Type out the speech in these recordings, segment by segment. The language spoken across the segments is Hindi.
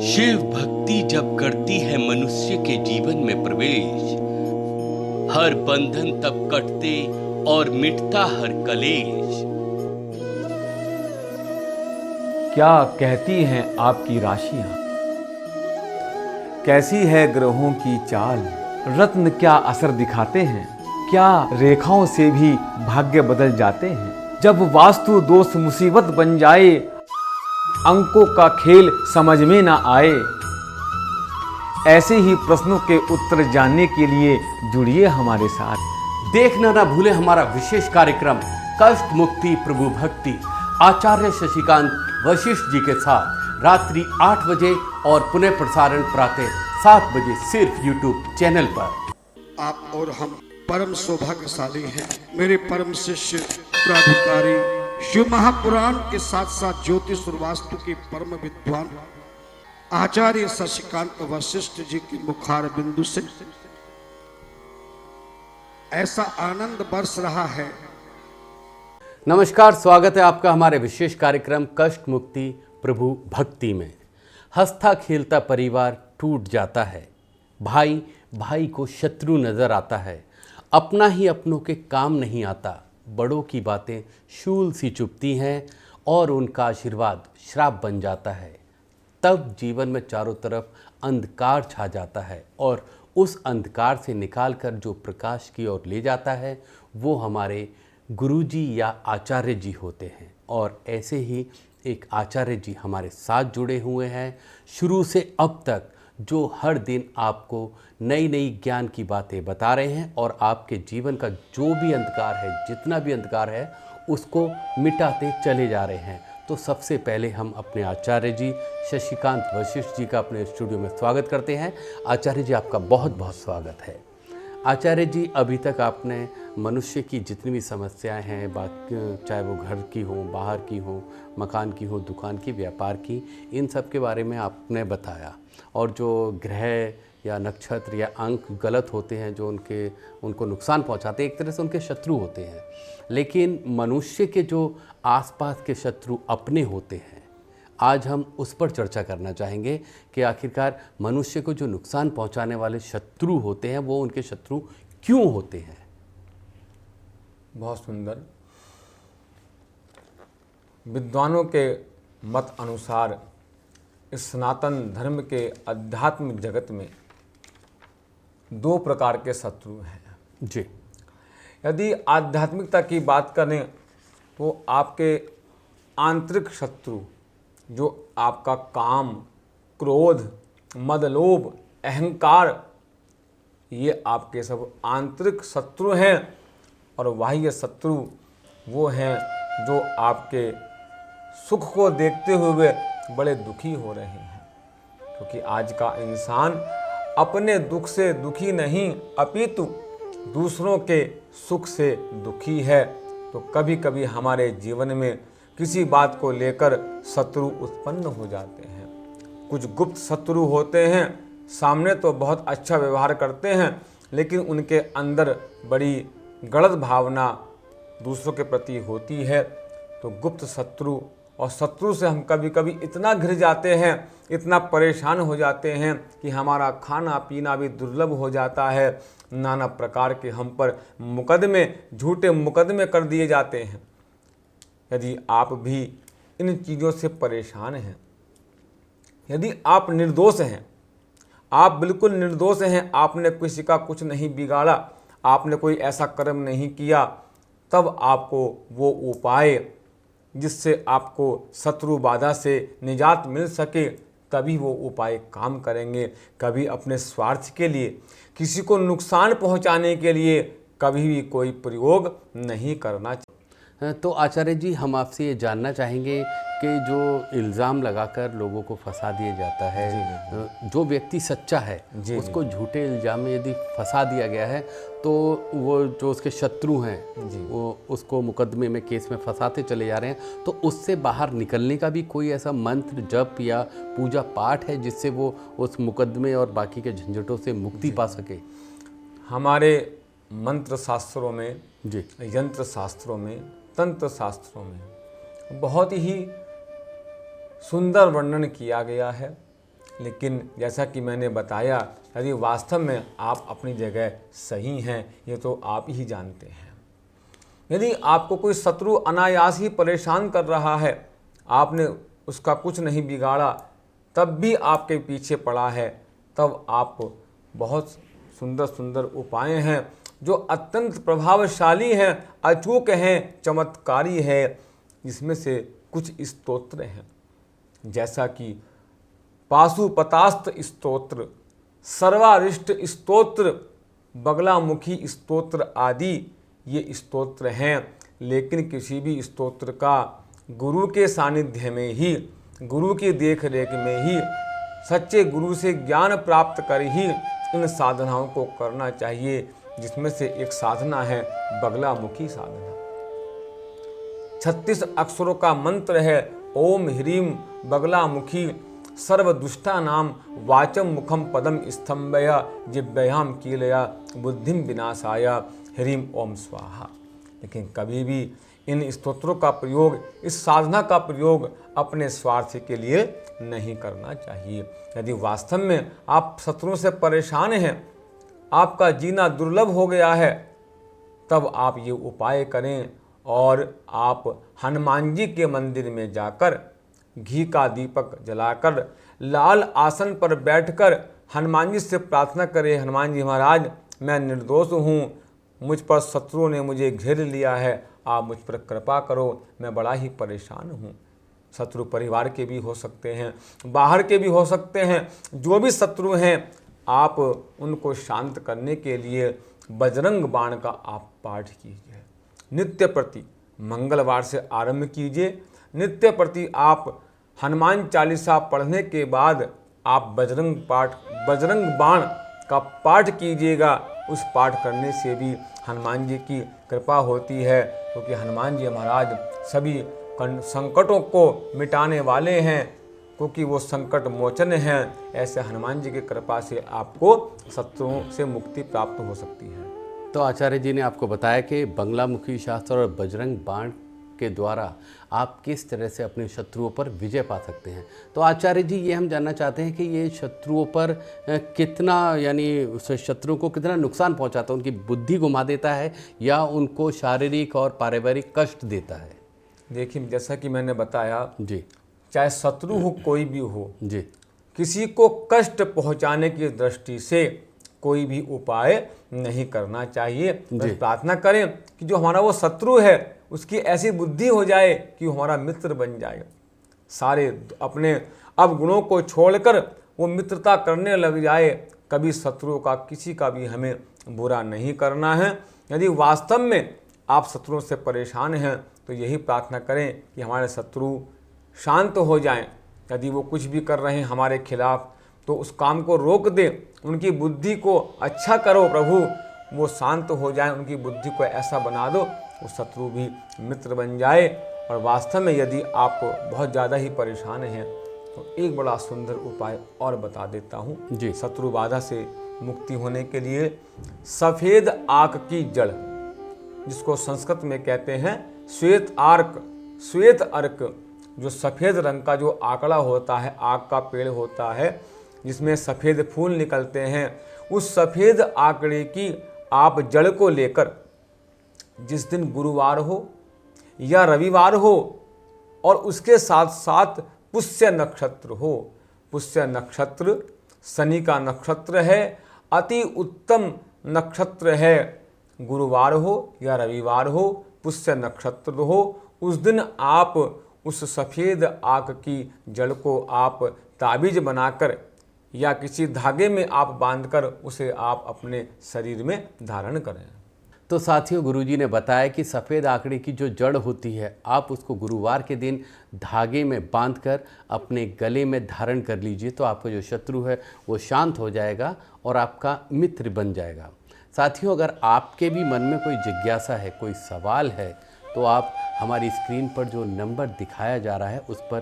शिव भक्ति जब करती है मनुष्य के जीवन में प्रवेश, हर बंधन तब कटते और मिटता हर कलेश। क्या कहती हैं आपकी राशियां, कैसी है ग्रहों की चाल, रत्न क्या असर दिखाते हैं, क्या रेखाओं से भी भाग्य बदल जाते हैं। जब वास्तु दोष मुसीबत बन जाए, अंकों का खेल समझ में ना आए, ऐसे ही प्रश्नों के उत्तर जानने के लिए जुड़िए हमारे साथ। देखना ना भूले हमारा विशेष कार्यक्रम कष्ट मुक्ति प्रभु भक्ति आचार्य शशिकांत वशिष्ठ जी के साथ रात्रि 8 बजे और पुनः प्रसारण प्रातः 7 बजे सिर्फ YouTube चैनल पर। आप और हम परम सौभाग्यशाली हैं। मेरे परम शिष्य प्राधिकारी शिव महापुराण के साथ साथ ज्योतिष और वास्तु के परम विद्वान आचार्य शशिकांत वशिष्ठ जी के मुखार बिंदु से ऐसा आनंद बरस रहा है। नमस्कार, स्वागत है आपका हमारे विशेष कार्यक्रम कष्ट मुक्ति प्रभु भक्ति में। हंसता खेलता परिवार टूट जाता है, भाई भाई को शत्रु नजर आता है, अपना ही अपनों के काम नहीं आता, बड़ों की बातें शूल सी चुभती हैं और उनका आशीर्वाद श्राप बन जाता है। तब जीवन में चारों तरफ अंधकार छा जाता है और उस अंधकार से निकालकर जो प्रकाश की ओर ले जाता है वो हमारे गुरुजी या आचार्य जी होते हैं। और ऐसे ही एक आचार्य जी हमारे साथ जुड़े हुए हैं शुरू से अब तक, जो हर दिन आपको नई नई ज्ञान की बातें बता रहे हैं और आपके जीवन का जो भी अंधकार है, जितना भी अंधकार है, उसको मिटाते चले जा रहे हैं। तो सबसे पहले हम अपने आचार्य जी शशिकांत वशिष्ठ जी का अपने स्टूडियो में स्वागत करते हैं। आचार्य जी, आपका बहुत बहुत स्वागत है। आचार्य जी, अभी तक आपने मनुष्य की जितनी भी समस्याएं हैं, बाकी चाहे वो घर की हो, बाहर की हो, मकान की हो, दुकान की, व्यापार की, इन सब के बारे में आपने बताया। और जो ग्रह या नक्षत्र या अंक गलत होते हैं, जो उनको नुकसान पहुंचाते हैं, एक तरह से उनके शत्रु होते हैं। लेकिन मनुष्य के जो आसपास के शत्रु अपने होते हैं, आज हम उस पर चर्चा करना चाहेंगे कि आखिरकार मनुष्य को जो नुकसान पहुंचाने वाले शत्रु होते हैं वो उनके शत्रु क्यों होते हैं। बहुत सुंदर। विद्वानों के मत अनुसार इस सनातन धर्म के आध्यात्मिक जगत में 2 प्रकार के शत्रु हैं जी। यदि आध्यात्मिकता की बात करें तो आपके आंतरिक शत्रु, जो आपका काम, क्रोध, मद, लोभ, अहंकार, ये आपके सब आंतरिक शत्रु हैं। और बाह्य शत्रु वो हैं जो आपके सुख को देखते हुए बड़े दुखी हो रहे हैं। क्योंकि आज का इंसान अपने दुख से दुखी नहीं, अपितु दूसरों के सुख से दुखी है। तो कभी कभी हमारे जीवन में किसी बात को लेकर शत्रु उत्पन्न हो जाते हैं। कुछ गुप्त शत्रु होते हैं, सामने तो बहुत अच्छा व्यवहार करते हैं, लेकिन उनके अंदर बड़ी गलत भावना दूसरों के प्रति होती है। तो गुप्त शत्रु और शत्रु से हम कभी कभी इतना घिर जाते हैं, इतना परेशान हो जाते हैं कि हमारा खाना पीना भी दुर्लभ हो जाता है। नाना प्रकार के हम पर मुकदमे, झूठे मुकदमे कर दिए जाते हैं। यदि आप भी इन चीज़ों से परेशान हैं, यदि आप निर्दोष हैं, आप बिल्कुल निर्दोष हैं, आपने किसी का कुछ नहीं बिगाड़ा, आपने कोई ऐसा कर्म नहीं किया, तब आपको वो उपाय जिससे आपको शत्रु बाधा से निजात मिल सके, तभी वो उपाय काम करेंगे। कभी अपने स्वार्थ के लिए, किसी को नुकसान पहुंचाने के लिए कभी भी कोई प्रयोग नहीं करना चाहिए। तो आचार्य जी, हम आपसे ये जानना चाहेंगे कि जो इल्ज़ाम लगाकर लोगों को फंसा दिया जाता है, जो व्यक्ति सच्चा है उसको झूठे इल्ज़ाम में यदि फंसा दिया गया है, तो वो जो उसके शत्रु हैं वो उसको मुकदमे में, केस में फंसाते चले जा रहे हैं। तो उससे बाहर निकलने का भी कोई ऐसा मंत्र, जप या पूजा पाठ है जिससे वो उस मुकदमे और बाकी के झंझटों से मुक्ति पा सके? हमारे मंत्र शास्त्रों में जी, यंत्र शास्त्रों में, तंत्र शास्त्रों में बहुत ही सुंदर वर्णन किया गया है लेकिन जैसा कि मैंने बताया, यदि वास्तव में आप अपनी जगह सही हैं, ये तो आप ही जानते हैं। यदि आपको कोई शत्रु अनायास ही परेशान कर रहा है, आपने उसका कुछ नहीं बिगाड़ा, तब भी आपके पीछे पड़ा है, तब आप बहुत सुंदर सुंदर उपाय हैं जो अत्यंत प्रभावशाली हैं, अचूक हैं, चमत्कारी है। इसमें से कुछ स्तोत्र हैं, जैसा कि पाशुपतास्त्र स्तोत्र, सर्वारिष्ट स्तोत्र, बगलामुखी स्तोत्र आदि ये स्तोत्र हैं। लेकिन किसी भी स्तोत्र का गुरु के सानिध्य में ही, गुरु की देख रेख में ही, सच्चे गुरु से ज्ञान प्राप्त कर ही इन साधनाओं को करना चाहिए, जिसमें से एक साधना है बगलामुखी साधना। 36 अक्षरों का मंत्र है ओम ह्रीम बगलामुखी सर्वदुष्टा नाम वाचम मुखम पदम स्तंभया जिब्बयाम कीलया बुद्धिम विनाशाया ह्रीम ओम स्वाहा। लेकिन कभी भी इन स्तोत्रों का प्रयोग, इस साधना का प्रयोग अपने स्वार्थ के लिए नहीं करना चाहिए। यदि वास्तव में आप शत्रुओं से परेशान हैं, आपका जीना दुर्लभ हो गया है, तब आप ये उपाय करें और आप हनुमान जी के मंदिर में जाकर घी का दीपक जलाकर लाल आसन पर बैठकर हनुमान जी से प्रार्थना करें, हनुमान जी महाराज, मैं निर्दोष हूँ, मुझ पर शत्रुओं ने मुझे घेर लिया है, आप मुझ पर कृपा करो, मैं बड़ा ही परेशान हूँ। शत्रु परिवार के भी हो सकते हैं, बाहर के भी हो सकते हैं, जो भी शत्रु हैं, आप उनको शांत करने के लिए बजरंग बाण का आप पाठ कीजिए। नित्य प्रति मंगलवार से आरंभ कीजिए। नित्य प्रति आप हनुमान चालीसा पढ़ने के बाद आप बजरंग बाण का पाठ कीजिएगा। उस पाठ करने से भी हनुमान जी की कृपा होती है, क्योंकि हनुमान जी महाराज सभी संकटों को मिटाने वाले हैं, क्योंकि वो संकट मोचन हैं। ऐसे हनुमान जी की कृपा से आपको शत्रुओं से मुक्ति प्राप्त हो सकती है। तो आचार्य जी ने आपको बताया कि बंगलामुखी शास्त्र और बजरंग बाण के द्वारा आप किस तरह से अपने शत्रुओं पर विजय पा सकते हैं। तो आचार्य जी, ये हम जानना चाहते हैं कि ये शत्रुओं पर कितना, यानी शत्रुओं को कितना नुकसान पहुंचाता है, उनकी बुद्धि घुमा देता है या उनको शारीरिक और पारिवारिक कष्ट देता है? देखिए, जैसा कि मैंने बताया जी, चाहे शत्रु हो कोई भी हो जी, किसी को कष्ट पहुंचाने की दृष्टि से कोई भी उपाय नहीं करना चाहिए। बस प्रार्थना करें कि जो हमारा वो शत्रु है उसकी ऐसी बुद्धि हो जाए कि वो हमारा मित्र बन जाए। सारे अपने अवगुणों को छोड़कर वो मित्रता करने लग जाए। कभी शत्रुओं का किसी का भी हमें बुरा नहीं करना है। यदि वास्तव में आप शत्रुओं से परेशान हैं तो यही प्रार्थना करें कि हमारे शत्रु शांत हो जाएं। यदि वो कुछ भी कर रहे हैं हमारे खिलाफ तो उस काम को रोक दें, उनकी बुद्धि को अच्छा करो प्रभु, वो शांत हो जाए, उनकी बुद्धि को ऐसा बना दो वो शत्रु भी मित्र बन जाए। और वास्तव में यदि आप बहुत ज़्यादा ही परेशान हैं तो एक बड़ा सुंदर उपाय और बता देता हूँ जी। शत्रु बाधा से मुक्ति होने के लिए सफ़ेद आक की जड़, जिसको संस्कृत में कहते हैं श्वेत आर्क, श्वेत अर्क, जो सफ़ेद रंग का जो आंकड़ा होता है, आक का पेड़ होता है जिसमें सफ़ेद फूल निकलते हैं, उस सफ़ेद आंकड़े की आप जड़ को लेकर जिस दिन गुरुवार हो या रविवार हो और उसके साथ साथ पुष्य नक्षत्र हो, पुष्य नक्षत्र शनि का नक्षत्र है, अति उत्तम नक्षत्र है, गुरुवार हो या रविवार हो, पुष्य नक्षत्र हो, उस दिन आप उस सफ़ेद आक की जड़ को आप ताबीज बनाकर या किसी धागे में आप बांधकर उसे आप अपने शरीर में धारण करें। तो साथियों, गुरुजी ने बताया कि सफ़ेद आंकड़े की जो जड़ होती है आप उसको गुरुवार के दिन धागे में बांधकर अपने गले में धारण कर लीजिए, तो आपका जो शत्रु है वो शांत हो जाएगा और आपका मित्र बन जाएगा। साथियों, अगर आपके भी मन में कोई जिज्ञासा है, कोई सवाल है, तो आप हमारी स्क्रीन पर जो नंबर दिखाया जा रहा है उस पर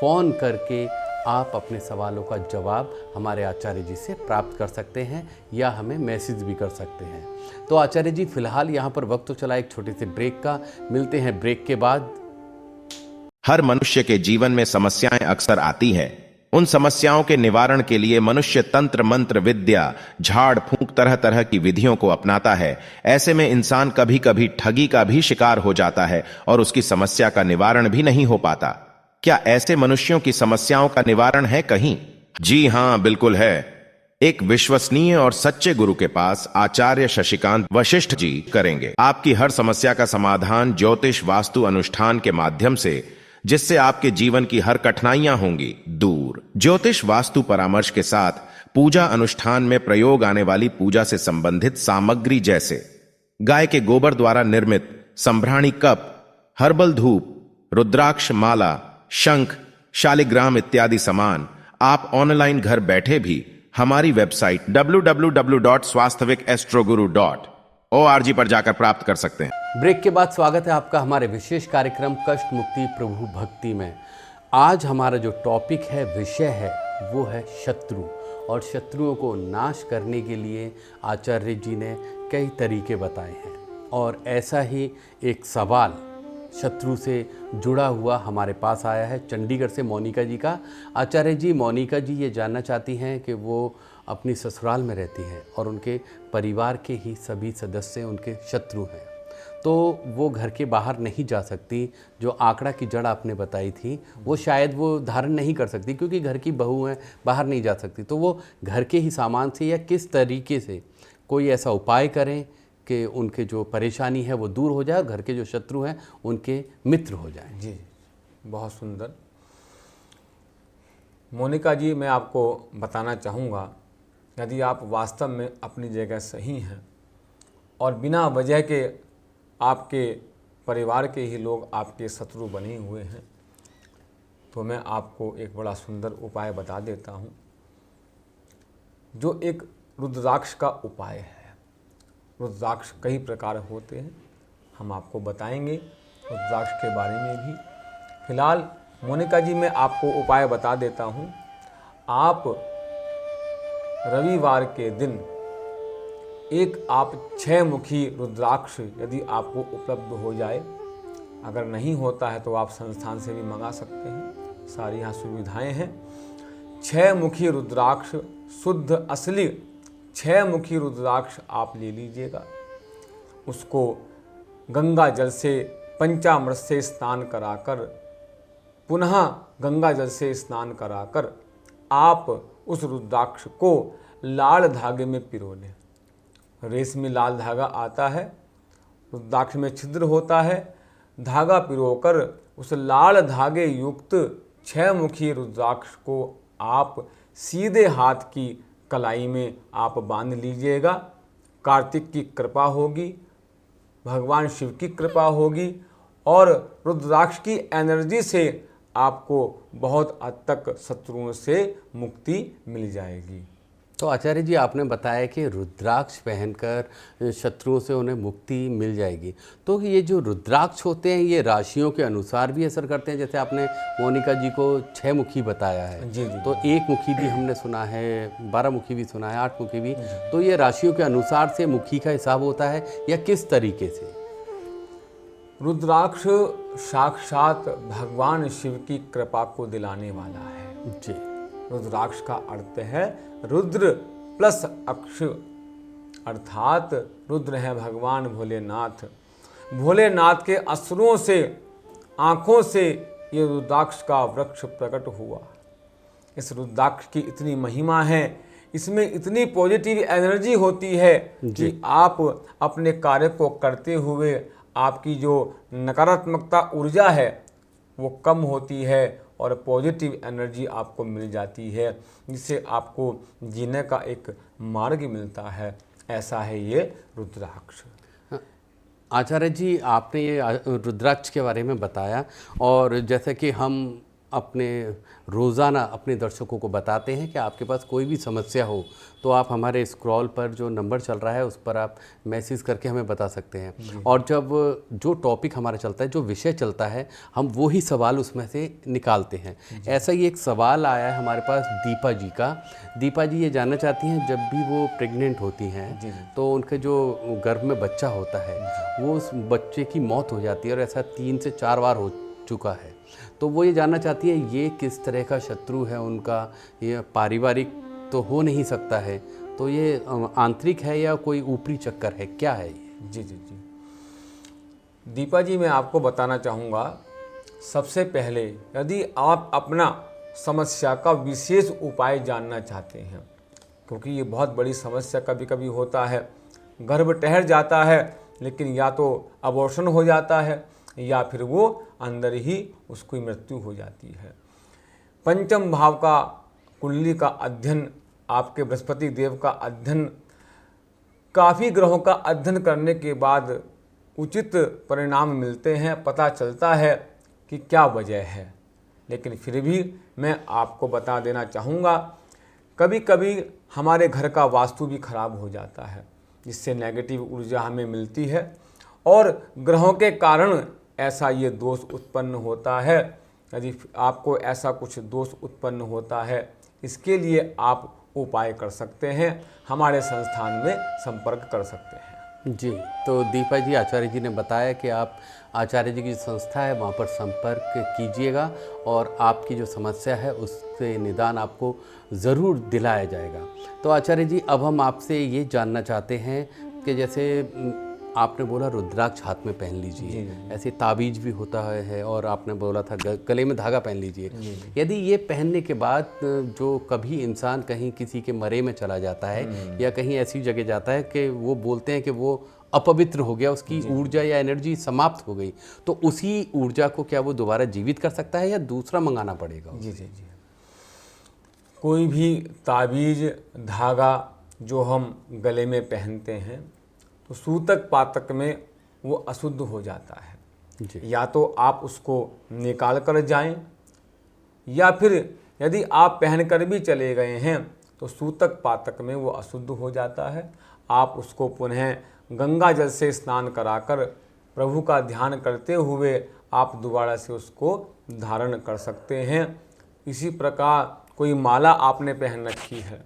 फ़ोन करके आप अपने सवालों का जवाब हमारे आचार्य जी से प्राप्त कर सकते हैं या हमें मैसेज भी कर सकते हैं। तो आचार्य जी, फिलहाल यहाँ पर वक्त तो चला एक छोटे से ब्रेक का, मिलते हैं ब्रेक के बाद। हर मनुष्य के जीवन में समस्याएं अक्सर आती हैं। उन समस्याओं के निवारण के लिए मनुष्य तंत्र मंत्र विद्या झाड़ फूंक तरह तरह की विधियों को अपनाता है। ऐसे में इंसान कभी कभी ठगी का भी शिकार हो जाता है और उसकी समस्या का निवारण भी नहीं हो पाता। क्या ऐसे मनुष्यों की समस्याओं का निवारण है कहीं? जी हां, बिल्कुल है। एक विश्वसनीय और सच्चे गुरु के पास आचार्य शशिकांत वशिष्ठ जी करेंगे आपकी हर समस्या का समाधान ज्योतिष वास्तु अनुष्ठान के माध्यम से, जिससे आपके जीवन की हर कठिनाइयां होंगी दूर। ज्योतिष वास्तु परामर्श के साथ पूजा अनुष्ठान में प्रयोग आने वाली पूजा से संबंधित सामग्री जैसे गाय के गोबर द्वारा निर्मित संभ्राणी कप, हर्बल धूप, रुद्राक्ष माला, शंख, शालिग्राम इत्यादि सामान आप ऑनलाइन घर बैठे भी हमारी वेबसाइट www.swasthvikAstroguru.org पर जाकर प्राप्त कर सकते हैं। ब्रेक के बाद स्वागत है आपका हमारे विशेष कार्यक्रम कष्ट मुक्ति प्रभु भक्ति में। आज हमारा जो टॉपिक है, विषय है, वो है शत्रु। और शत्रुओं को नाश करने के लिए आचार्य जी ने कई तरीके बताए हैं। और ऐसा ही एक सवाल शत्रु से जुड़ा हुआ हमारे पास आया है चंडीगढ़ से मोनिका जी का। आचार्य जी, मोनिका जी ये जानना चाहती हैं कि वो अपनी ससुराल में रहती हैं और उनके परिवार के ही सभी सदस्य उनके शत्रु हैं, तो वो घर के बाहर नहीं जा सकती। जो आंकड़ा की जड़ आपने बताई थी वो शायद वो धारण नहीं कर सकती क्योंकि घर की बहू हैं, बाहर नहीं जा सकती। तो वो घर के ही सामान से या किस तरीके से कोई ऐसा उपाय करें कि उनके जो परेशानी है वो दूर हो जाए और घर के जो शत्रु हैं उनके मित्र हो जाएं। जी, बहुत सुंदर। मोनिका जी, मैं आपको बताना चाहूँगा, यदि आप वास्तव में अपनी जगह सही हैं और बिना वजह के आपके परिवार के ही लोग आपके शत्रु बने हुए हैं, तो मैं आपको एक बड़ा सुंदर उपाय बता देता हूँ, जो एक रुद्राक्ष का उपाय है। रुद्राक्ष कई प्रकार होते हैं, हम आपको बताएंगे रुद्राक्ष के बारे में भी। फिलहाल मोनिका जी, मैं आपको उपाय बता देता हूँ। आप रविवार के दिन एक आप 6 मुखी रुद्राक्ष यदि आपको उपलब्ध हो जाए, अगर नहीं होता है तो आप संस्थान से भी मंगा सकते हैं, सारी यहाँ सुविधाएं हैं। 6 मुखी रुद्राक्ष, शुद्ध असली 6 मुखी रुद्राक्ष आप ले लीजिएगा। उसको गंगा जल से पंचामृत से स्नान कराकर, पुनः गंगा जल से स्नान कराकर आप उस रुद्राक्ष को लाल धागे में पिरो लें। रेशमी लाल धागा आता है, रुद्राक्ष में छिद्र होता है, धागा पिरोकर उस लाल धागे युक्त 6 मुखी रुद्राक्ष को आप सीधे हाथ की कलाई में आप बांध लीजिएगा। कार्तिक की कृपा होगी, भगवान शिव की कृपा होगी और रुद्राक्ष की एनर्जी से आपको बहुत हद तक शत्रुओं से मुक्ति मिल जाएगी। तो आचार्य जी, आपने बताया कि रुद्राक्ष पहनकर शत्रुओं से उन्हें मुक्ति मिल जाएगी। तो ये जो रुद्राक्ष होते हैं ये राशियों के अनुसार भी असर करते हैं? जैसे आपने मोनिका जी को 6 मुखी बताया है, जी जी, तो 1 मुखी भी हमने सुना है, 12 मुखी भी सुना है, 8 मुखी भी। तो ये राशियों के अनुसार से मुखी का हिसाब होता है या किस तरीके से? रुद्राक्ष साक्षात भगवान शिव की कृपा को दिलाने वाला है जी। रुद्राक्ष का अर्थ है रुद्र प्लस अक्ष, अर्थात रुद्र है भगवान भोलेनाथ। भोलेनाथ के असुरों से, आँखों से ये रुद्राक्ष का वृक्ष प्रकट हुआ। इस रुद्राक्ष की इतनी महिमा है, इसमें इतनी पॉजिटिव एनर्जी होती है कि आप अपने कार्य को करते हुए आपकी जो नकारात्मकता ऊर्जा है वो कम होती है और पॉजिटिव एनर्जी आपको मिल जाती है, जिससे आपको जीने का एक मार्ग मिलता है। ऐसा है ये रुद्राक्ष। आचार्य जी, आपने ये रुद्राक्ष के बारे में बताया और जैसे कि हम अपने रोज़ाना अपने दर्शकों को बताते हैं कि आपके पास कोई भी समस्या हो तो आप हमारे स्क्रॉल पर जो नंबर चल रहा है उस पर आप मैसेज करके हमें बता सकते हैं। और जब जो टॉपिक हमारा चलता है, जो विषय चलता है, हम वो ही सवाल उसमें से निकालते हैं। ऐसा ही एक सवाल आया है हमारे पास दीपा जी का। दीपा जी ये जानना चाहती हैं, जब भी वो प्रेग्नेंट होती हैं तो उनके जो गर्भ में बच्चा होता है वो उस बच्चे की मौत हो जाती है और ऐसा 3 से 4 बार हो चुका है। तो वो ये जानना चाहती है ये किस तरह का शत्रु है उनका, ये पारिवारिक तो हो नहीं सकता है, तो ये आंतरिक है या कोई ऊपरी चक्कर है, क्या है ये? जी जी जी दीपा जी, मैं आपको बताना चाहूँगा, सबसे पहले यदि आप अपना समस्या का विशेष उपाय जानना चाहते हैं, क्योंकि ये बहुत बड़ी समस्या कभी कभी होता है, गर्भ ठहर जाता है लेकिन या तो अबॉर्शन हो जाता है या फिर वो अंदर ही उसकी मृत्यु हो जाती है। पंचम भाव का कुंडली का अध्ययन, आपके बृहस्पति देव का अध्ययन, काफ़ी ग्रहों का अध्ययन करने के बाद उचित परिणाम मिलते हैं, पता चलता है कि क्या वजह है। लेकिन फिर भी मैं आपको बता देना चाहूँगा, कभी कभी हमारे घर का वास्तु भी खराब हो जाता है, जिससे नेगेटिव ऊर्जा हमें मिलती है और ग्रहों के कारण ऐसा ये दोष उत्पन्न होता है। यदि आपको ऐसा कुछ दोष उत्पन्न होता है, इसके लिए आप उपाय कर सकते हैं, हमारे संस्थान में संपर्क कर सकते हैं। जी, तो दीपा जी, आचार्य जी ने बताया कि आप आचार्य जी की जो संस्था है वहाँ पर संपर्क कीजिएगा और आपकी जो समस्या है उससे निदान आपको ज़रूर दिलाया जाएगा। तो आचार्य जी, अब हम आपसे ये जानना चाहते हैं कि जैसे आपने बोला रुद्राक्ष हाथ में पहन लीजिए, ऐसे ताबीज भी होता है और आपने बोला था गले में धागा पहन लीजिए। यदि ये पहनने के बाद जो कभी इंसान कहीं किसी के मरे में चला जाता है या कहीं ऐसी जगह जाता है कि वो बोलते हैं कि वो अपवित्र हो गया, उसकी ऊर्जा या एनर्जी समाप्त हो गई, तो उसी ऊर्जा को क्या वो दोबारा जीवित कर सकता है या दूसरा मंगाना पड़ेगा? जी जी जी कोई भी ताबीज धागा जो हम गले में पहनते हैं तो सूतक पातक में वो अशुद्ध हो जाता है जी। या तो आप उसको निकाल कर जाएं, या फिर यदि आप पहन कर भी चले गए हैं तो सूतक पातक में वो अशुद्ध हो जाता है। आप उसको पुनः गंगा जल से स्नान कराकर प्रभु का ध्यान करते हुए आप दोबारा से उसको धारण कर सकते हैं। इसी प्रकार कोई माला आपने पहन रखी है,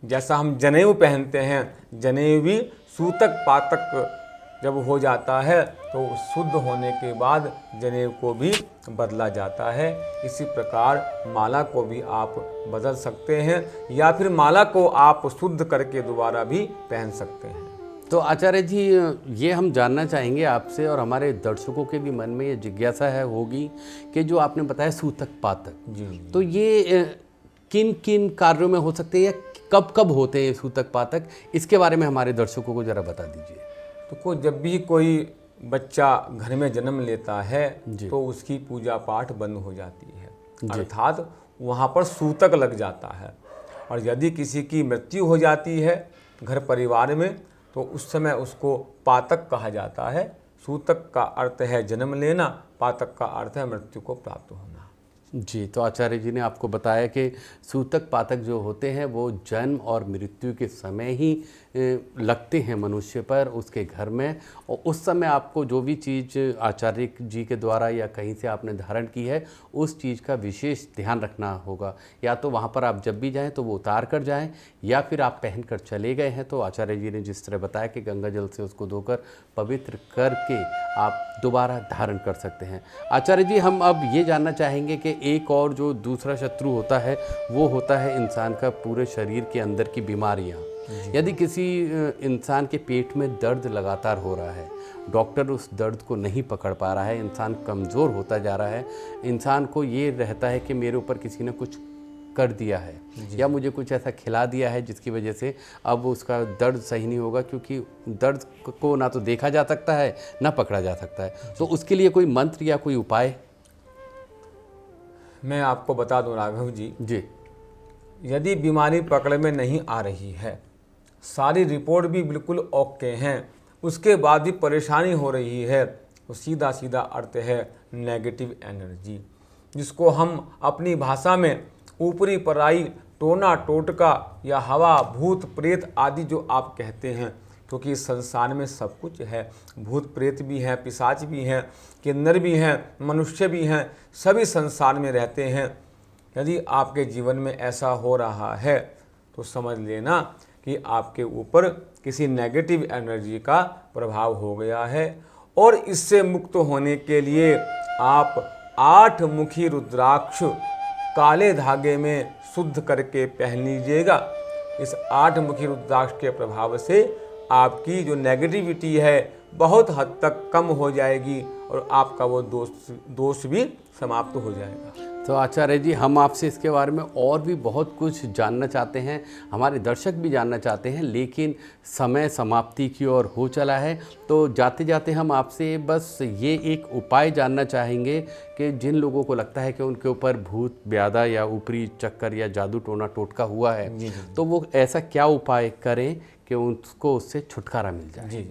जैसा हम जनेऊ पहनते हैं, जनेऊ भी सूतक पातक जब हो जाता है तो शुद्ध होने के बाद जनेऊ को भी बदला जाता है। इसी प्रकार माला को भी आप बदल सकते हैं या फिर माला को आप शुद्ध करके दोबारा भी पहन सकते हैं। तो आचार्य जी, ये हम जानना चाहेंगे आपसे और हमारे दर्शकों के भी मन में ये जिज्ञासा है होगी कि जो आपने बताया सूतक पातक, जी तो ये किन किन कार्यों में हो सकते हैं या कब कब होते हैं सूतक पातक, इसके बारे में हमारे दर्शकों को ज़रा बता दीजिए। तो जब भी कोई बच्चा घर में जन्म लेता है तो उसकी पूजा पाठ बंद हो जाती है, अर्थात वहाँ पर सूतक लग जाता है। और यदि किसी की मृत्यु हो जाती है घर परिवार में तो उस समय उसको पातक कहा जाता है। सूतक का अर्थ है जन्म लेना, पातक का अर्थ है मृत्यु को प्राप्त होना। जी, तो आचार्य जी ने आपको बताया कि सूतक पातक जो होते हैं वो जन्म और मृत्यु के समय ही लगते हैं मनुष्य पर, उसके घर में, और उस समय आपको जो भी चीज़ आचार्य जी के द्वारा या कहीं से आपने धारण की है उस चीज़ का विशेष ध्यान रखना होगा। या तो वहाँ पर आप जब भी जाएं तो वो उतार कर जाएं, या फिर आप पहन कर चले गए हैं तो आचार्य जी ने जिस तरह बताया कि गंगा जल से उसको धोकर पवित्र करके आप दोबारा धारण कर सकते हैं। आचार्य जी, हम अब ये जानना चाहेंगे कि एक और जो दूसरा शत्रु होता है वो होता है इंसान का पूरे शरीर के अंदर की बीमारियां। यदि किसी इंसान के पेट में दर्द लगातार हो रहा है, डॉक्टर उस दर्द को नहीं पकड़ पा रहा है, इंसान कमज़ोर होता जा रहा है, इंसान को ये रहता है कि मेरे ऊपर किसी ने कुछ कर दिया है या मुझे कुछ ऐसा खिला दिया है जिसकी वजह से अब उसका दर्द सही नहीं होगा, क्योंकि दर्द को ना तो देखा जा सकता है ना पकड़ा जा सकता है, तो उसके लिए कोई मंत्र या कोई उपाय? मैं आपको बता दूं राघव जी, यदि बीमारी पकड़ में नहीं आ रही है, सारी रिपोर्ट भी बिल्कुल ओके हैं, उसके बाद भी परेशानी हो रही है, तो सीधा सीधा अर्थ है नेगेटिव एनर्जी, जिसको हम अपनी भाषा में ऊपरी पराई, टोना टोटका या हवा, भूत प्रेत आदि जो आप कहते हैं, क्योंकि इस संसार में सब कुछ है, भूत प्रेत भी हैं, पिशाच भी हैं, किन्नर भी हैं, मनुष्य भी हैं, सभी संसार में रहते हैं। यदि आपके जीवन में ऐसा हो रहा है तो समझ लेना कि आपके ऊपर किसी नेगेटिव एनर्जी का प्रभाव हो गया है, और इससे मुक्त होने के लिए आप 8 मुखी रुद्राक्ष काले धागे में शुद्ध करके पहन लीजिएगा। इस 8 मुखी रुद्राक्ष के प्रभाव से आपकी जो नेगेटिविटी है बहुत हद तक कम हो जाएगी और आपका वो दोष भी समाप्त हो जाएगा। तो आचार्य जी, हम आपसे इसके बारे में और भी बहुत कुछ जानना चाहते हैं, हमारे दर्शक भी जानना चाहते हैं, लेकिन समय समाप्ति की ओर हो चला है। तो जाते जाते हम आपसे बस ये एक उपाय जानना चाहेंगे कि जिन लोगों को लगता है कि उनके ऊपर भूत ब्यादा या ऊपरी चक्कर या जादू टोना टोटका हुआ है, तो वो ऐसा क्या उपाय करें कि उनको उससे छुटकारा मिल जाए। जी।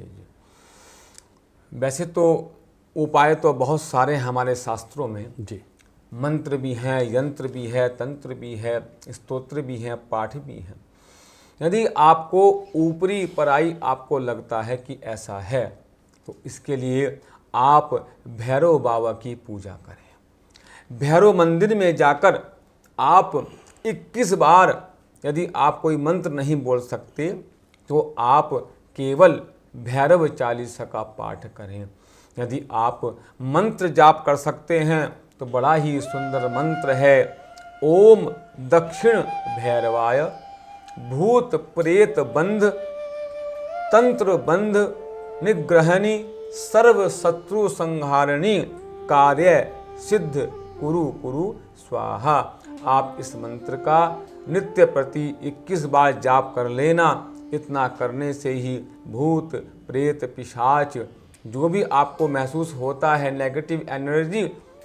वैसे तो उपाय तो बहुत सारे हमारे शास्त्रों में जी, मंत्र भी हैं, यंत्र भी है, तंत्र भी है, स्तोत्र भी हैं, पाठ भी हैं। यदि आपको ऊपरी पराई आपको लगता है कि ऐसा है, तो इसके लिए आप भैरव बाबा की पूजा करें। भैरव मंदिर में जाकर आप 21 बार, यदि आप कोई मंत्र नहीं बोल सकते तो आप केवल भैरव चालीसा का पाठ करें। यदि आप मंत्र जाप कर सकते हैं तो बड़ा ही सुंदर मंत्र है, ओम दक्षिण भैरवाय भूत प्रेत बंध तंत्र बंध निग्रहणी सर्व शत्रु संहारणी कार्य सिद्ध कुरु कुरु स्वाहा। आप इस मंत्र का नित्य प्रति 21 बार जाप कर लेना। इतना करने से ही भूत प्रेत पिशाच जो भी आपको महसूस होता है नेगेटिव एनर्जी,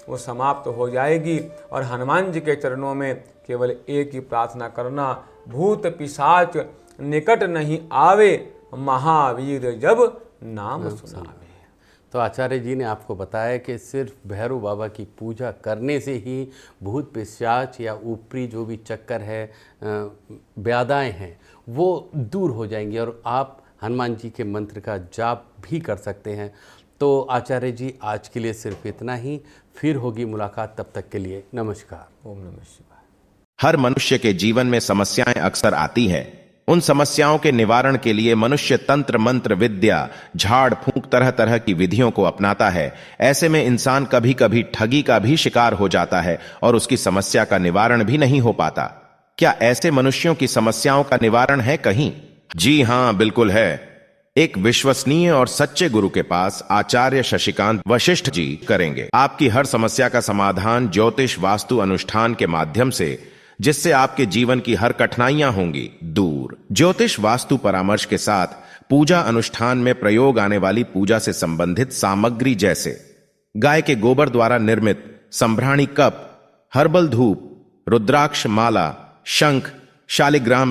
वो समाप्त हो जाएगी। और हनुमान जी के चरणों में केवल एक ही प्रार्थना करना, भूत पिशाच निकट नहीं आवे, महावीर जब नाम सुनावे। तो आचार्य जी ने आपको बताया कि सिर्फ भैरव बाबा की पूजा करने से ही भूत पिशाच या ऊपरी जो भी चक्कर है, ब्यादाएं हैं, वो दूर हो जाएंगी और आप हनुमान जी के मंत्र का जाप भी कर सकते हैं। तो आचार्य जी, आज के लिए सिर्फ इतना ही, फिर होगी मुलाकात, तब तक के लिए नमस्कार। ओम नमः शिवाय। हर मनुष्य के जीवन में समस्याएं अक्सर आती हैं। उन समस्याओं के निवारण के लिए मनुष्य तंत्र मंत्र विद्या झाड़ फूंक तरह तरह की विधियों को अपनाता है। ऐसे में इंसान कभी कभी ठगी का भी शिकार हो जाता है और उसकी समस्या का निवारण भी नहीं हो पाता। क्या ऐसे मनुष्यों की समस्याओं का निवारण है कहीं? जी हां, बिल्कुल है। एक विश्वसनीय और सच्चे गुरु के पास आचार्य शशिकांत वशिष्ठ जी करेंगे आपकी हर समस्या का समाधान ज्योतिष वास्तु अनुष्ठान के माध्यम से, जिससे आपके जीवन की हर कठिनाइयां होंगी दूर। ज्योतिष वास्तु परामर्श के साथ पूजा अनुष्ठान में प्रयोग आने वाली पूजा से संबंधित सामग्री जैसे गाय के गोबर द्वारा निर्मित संभ्राणी कप, हर्बल धूप, रुद्राक्ष माला, शंख, शालिग्राम